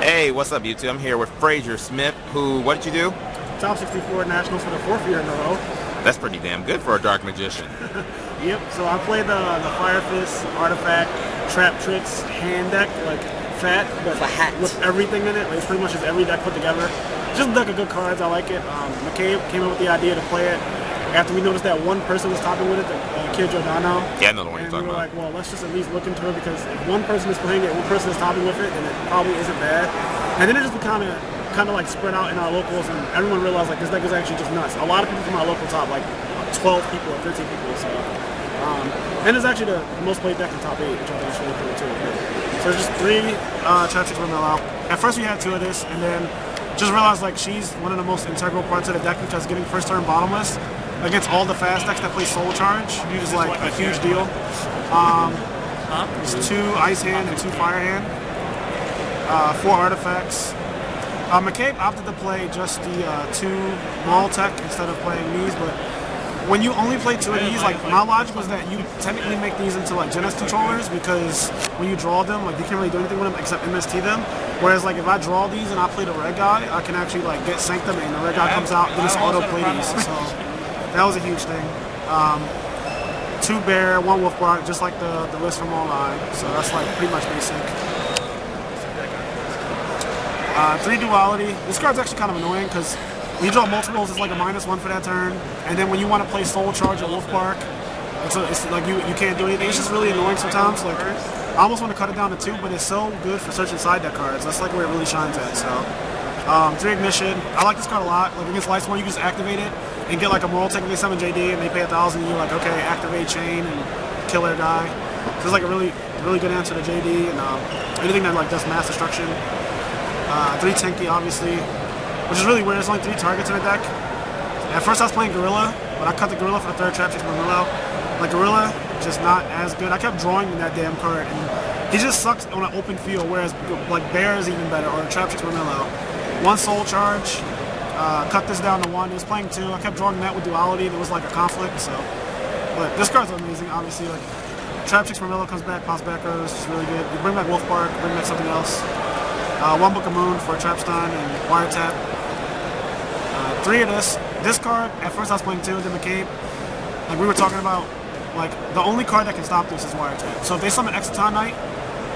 Hey, what's up, YouTube? I'm here with Frazier Smith, what did you do? Top 64 Nationals for the 4th year in a row. That's pretty damn good for a Dark Magician. Yep, so I played the Fire Fist, Artifact, Trap Tricks, hand deck, like F.A.T, but with everything in it. Like, it's pretty much just every deck put together. Just a deck of good cards, I like it. McCabe came up with the idea to play it after we noticed that one person was topping with it, the kid Giordano. Yeah, I know the one you're talking about. And we were like, well, let's just at least look into it, because if one person is playing it, one person is topping with it, then it probably isn't bad. And then it just kind of like spread out in our locals, and everyone realized like this deck is actually just nuts. A lot of people from our local top, like 12 people or 13 people. So, and it's actually the most played deck in top 8, which I think is really cool too. So there's just 3 Trap Tricks Romero. At first we had 2 of this, and then just realized like she's one of the most integral parts of the deck, because getting first turn bottomless against all the fast decks that play Soul Charge is like a huge deal. There's 2 Ice Hand and 2 Fire Hand, 4 Artifacts. McCabe opted to play just the 2 Maul Tech instead of playing these, but when you only play 2 of these, like my logic was that you technically make these into like Genesis controllers, because when you draw them, like you can't really do anything with them except MST them. Whereas like if I draw these and I play the red guy, I can actually like get Sanctum and the red guy comes out, then it's auto play these. So that was a huge thing. 2 Bear, 1 Wolf Bark, just like the list from online. So that's like pretty much basic. 3 Duality. This card's actually kind of annoying, because when you draw multiples, it's like a -1 for that turn. And then when you want to play Soul Charge or Wolf Bark, it's like you can't do anything. It's just really annoying sometimes. Like I almost want to cut it down to 2, but it's so good for searching side deck cards. That's like where it really shines at. So 3 Ignition. I like this card a lot. Like against Lightsworn, you just activate it and get like a Moral Technically Summon JD, and they pay 1,000. And you're like, okay, activate Chain and kill their guy. So it's like a really good answer to JD and anything that like does mass destruction. 3 Tenki, obviously, which is really weird. There's only 3 targets in the deck. At first I was playing Gorilla, but I cut the Gorilla for the 3rd Trap Tricks Marmillo. Like Gorilla, just not as good. I kept drawing that damn card, and he just sucks on an open field, whereas like Bear is even better, or Trap Tricks Marmillo. 1 Soul Charge, cut this down to 1. He was playing 2. I kept drawing that with Duality. There was like a conflict, so. But this card's amazing, obviously. Like Trap Tricks Marmillo comes back, pops back rows, it's really good. You bring back Wolf Bark, bring back something else. 1 Book of Moon for Trapstun and Wiretap. 3 of this. This card, at first I was playing 2, then McCabe. Like we were talking about, like the only card that can stop this is Wiretap. So if they summon Exciton Knight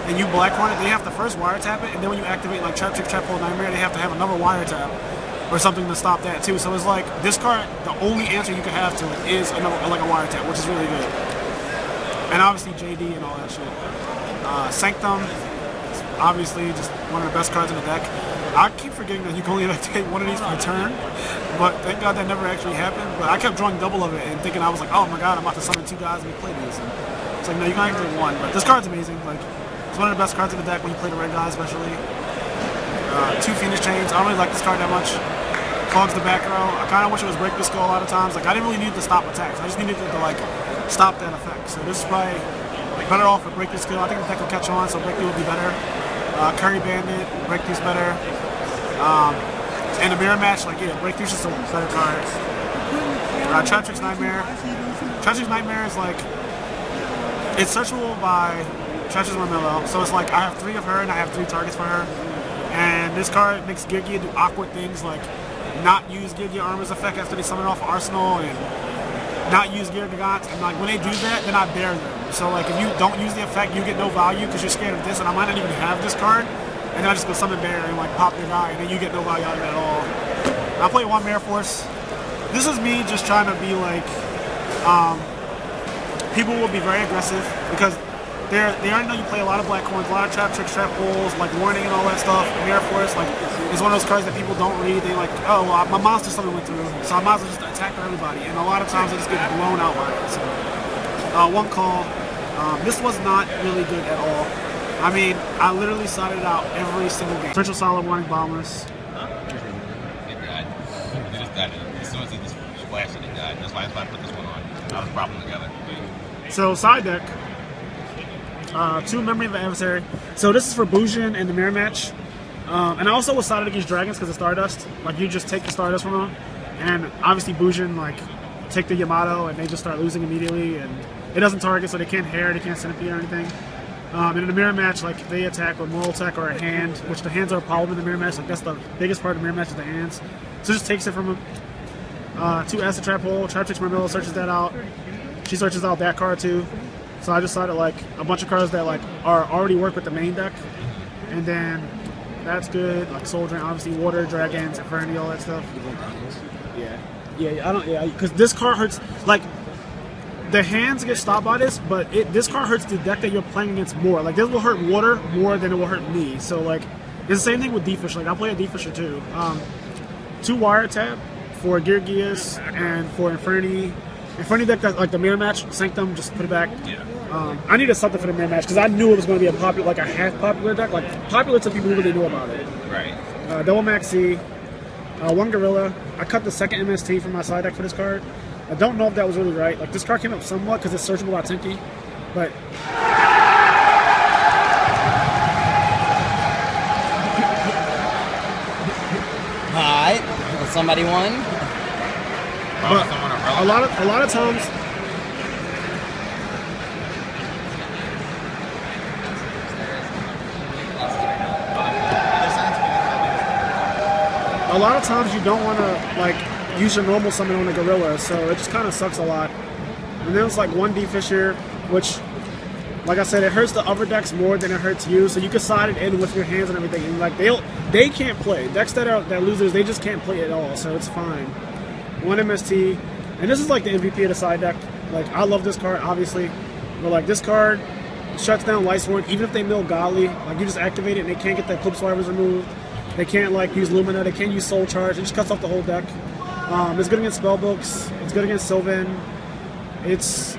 and you Blackhorn it, they have to first Wiretap it, and then when you activate like Trap Trick, Trap Hole, Nightmare, they have to have another Wiretap or something to stop that too. So it's like this card, the only answer you can have to it is another like a Wiretap, which is really good. And obviously JD and all that shit. Sanctum. Obviously, just one of the best cards in the deck. I keep forgetting that you can only activate 1 of these per turn, but thank God that never actually happened. But I kept drawing double of it and thinking I was like, oh my God, I'm about to summon 2 guys and play these. And it's like, no, you can activate 1. But this card's amazing. Like, it's one of the best cards in the deck when you play the red guy, especially. 2 Phoenix Chains. I don't really like this card that much. Clogs the back row. I kind of wish it was Break the Skull a lot of times. Like, I didn't really need to stop attacks. I just needed to like stop that effect. So this is probably better off with Break the Skill. I think the deck will catch on, so Break the will be better. Curry Bandit, Breakthrough's better. And the mirror match, like, yeah, Breakthrough's just a better card. Trap Tricks Nightmare. Trap Tricks Nightmare is like, it's searchable by Trap Tricks Marmillo. So it's like, I have 3 of her and I have 3 targets for her. And this card makes Gear Gear do awkward things like not use Gear Gear Armor's effect after they summon off Arsenal, and not use Gear Gigant, and like when they do that, then I bear them. So like if you don't use the effect, you get no value because you're scared of this, and I might not even have this card, and then I just go summon Bear and like pop your guy, and then you get no value out of it at all. I play 1 Mare Force. This is me just trying to be like, people will be very aggressive because they already know you play a lot of black coins, a lot of Trap Tricks, Trap Holes, like Warning and all that stuff. Mare Force, like, is one of those cards that people don't read. They like, oh, well, my monster summon went through, so I might as well just attack everybody. And a lot of times they just get blown out by it. So, 1 Call. This was not really good at all. I mean, I literally sided out every single game. Central Solid Warning Bombers. It died. They just died. As soon as he just splashed it, it died. That's why I put this one on. I was propping together. So, side deck. 2 Memory of the Adversary. So this is for Bujin and the mirror match. And I also was sided against Dragons because of Stardust. Like, you just take the Stardust from them. And obviously Bujin, like, take the Yamato and they just start losing immediately. And it doesn't target, so they can't hair, they can't centipede or anything. In a mirror match, like they attack with moral attack or a hand, which the hands are a problem in the mirror match. Like that's the biggest part of the mirror match is the hands. So it just takes it from him. 2 acid trap hole. Trap takes Marmilla, searches that out. She searches out that card too. So I decided like a bunch of cards that like are already work with the main deck, and then that's good. Like Soul Drain, obviously Water, Dragons, Inferno, all that stuff. Yeah. I don't. Yeah, because this card hurts. Like the hands get stopped by this, but this card hurts the deck that you're playing against more. Like this will hurt Water more than it will hurt me. So like it's the same thing with D-Fisher. Like I play a D-Fisher too. 2 Wiretap for Geargias and for Inferni. Inferni deck that like the mirror match, Sanctum, just put it back. Yeah. I needed something for the mirror match because I knew it was going to be a popular, like a half popular deck, like popular to people who really knew about it. Right. Double Maxi, 1 Gorilla. I cut the second MST from my side deck for this card. I don't know if that was really right. Like this card came up somewhat because it's searchable by Tinky, but. Alright, somebody won. But a lot of times. A lot of times you don't want to like use your normal summon on a gorilla, so it just kind of sucks a lot. And then it's like 1 D-Fisher, which, like I said, it hurts the other decks more than it hurts you. So you can side it in with your hands and everything. And like they can't play decks that losers. They just can't play at all, so it's fine. 1 MST, and this is like the MVP of the side deck. Like I love this card, obviously, but like this card shuts down Lightsworn even if they mill Golly. Like you just activate it and they can't get the Eclipse Swivers removed. They can't like use Lumina. They can't use Soul Charge. It just cuts off the whole deck. It's good against Spellbooks. It's good against Sylvan. It's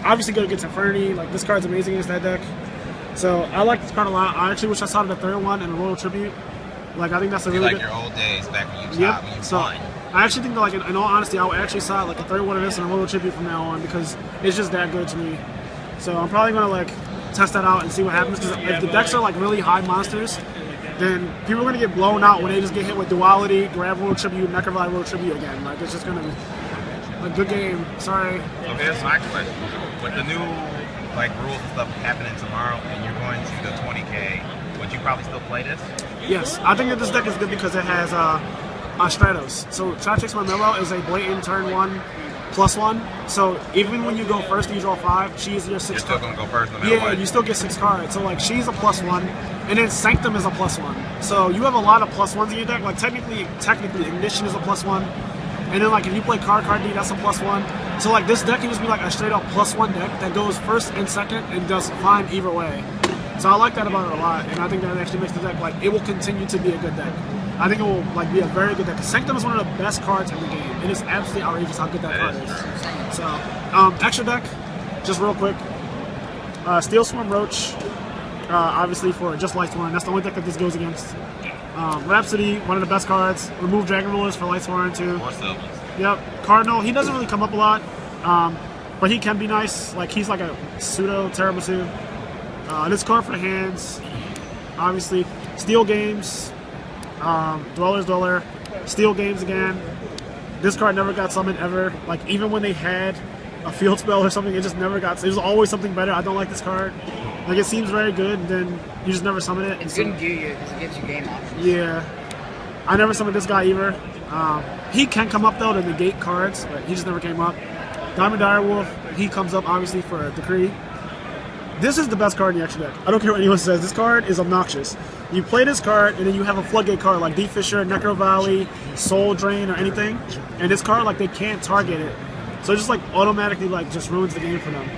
obviously good against Inferni. Like this card's amazing against that deck. So I like this card a lot. I actually wish I saw the 3rd one in a Royal Tribute. Like I think that's a really like good. your old days back when you Yep. when you So won. I actually think that like in all honesty, I would actually saw like a 3rd one of this in a Royal Tribute from now on because it's just that good to me. So I'm probably gonna like test that out and see what happens because if the decks are like really high monsters, then people are going to get blown out when they just get hit with Duality, Grab World Tribute, Necrovite World Tribute again. Like, it's just going to be a good game. Sorry. So here's my question. With the new like rules and stuff happening tomorrow and you're going to the 20K, would you probably still play this? Yes. I think that this deck is good because it has Stratos. So Stratrix Marmilla is a blatant turn 1 +1. So even when you go first and you draw 5, she's your 6 You're still card. going to go first no matter what? You still get 6 cards. So like she's a +1. And then Sanctum is a +1. So you have a lot of +1s in your deck. Like technically Ignition is a +1. And then like if you play Card D, that's a +1. So like this deck can just be like a straight up +1 deck that goes first and second and does fine either way. So I like that about it a lot, and I think that actually makes the deck like it will continue to be a good deck. I think it will like be a very good deck. Sanctum is one of the best cards in the game. It is absolutely outrageous how good that card is. So extra deck, just real quick. Steel Swarm Roach. Obviously for just Lightsworn, that's the only deck that this goes against. Rhapsody, one of the best cards. Remove Dragon Rulers for Lightsworn too. Or Sylvans. Yep. Cardinal, he doesn't really come up a lot, but he can be nice. Like he's like a pseudo Tiramisu. This card for the hands, obviously. Steel Games, Dweller's Dweller, Steel Games again. This card never got summoned ever. Like even when they had a field spell or something, it just never got. There's always something better. I don't like this card. Like, it seems very good, and then you just never summon it. It's good in Gear because it gives you game options. Yeah. I never summoned this guy either. He can come up, though, to negate cards, but he just never came up. Diamond Direwolf, he comes up, obviously, for a Decree. This is the best card in the extra deck. I don't care what anyone says. This card is obnoxious. You play this card, and then you have a Floodgate card like D-Fisher, Necro Valley, Soul Drain, or anything. And this card, like, they can't target it. So it just, like, automatically, like, just ruins the game for them.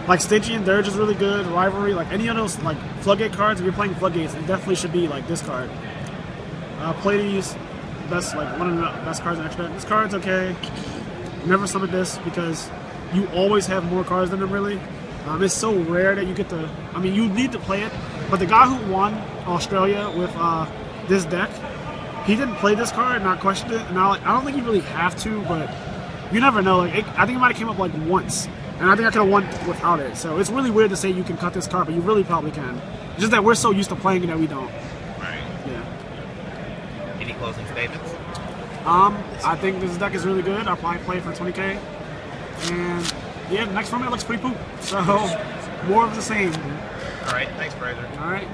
Like Stygian Dirge is really good. Rivalry, like any of those like Floodgate cards. If you're playing Floodgates, it definitely should be like this card. Pleiades, best like one of the best cards in extra. This card's okay. Never summoned this because you always have more cards than him. Really, it's so rare that you get to. I mean, you need to play it. But the guy who won Australia with this deck, he didn't play this card, and I questioned it. And I don't think you really have to, but you never know. Like I think it might have came up like once. And I think I could have won without it. So it's really weird to say you can cut this card, but you really probably can. It's just that we're so used to playing it that we don't. Right. Yeah. Any closing statements? I think this deck is really good. I'll probably play it for 20K. And yeah, the next format looks pretty poop. So More of the same. All right, thanks, Frazier. All right.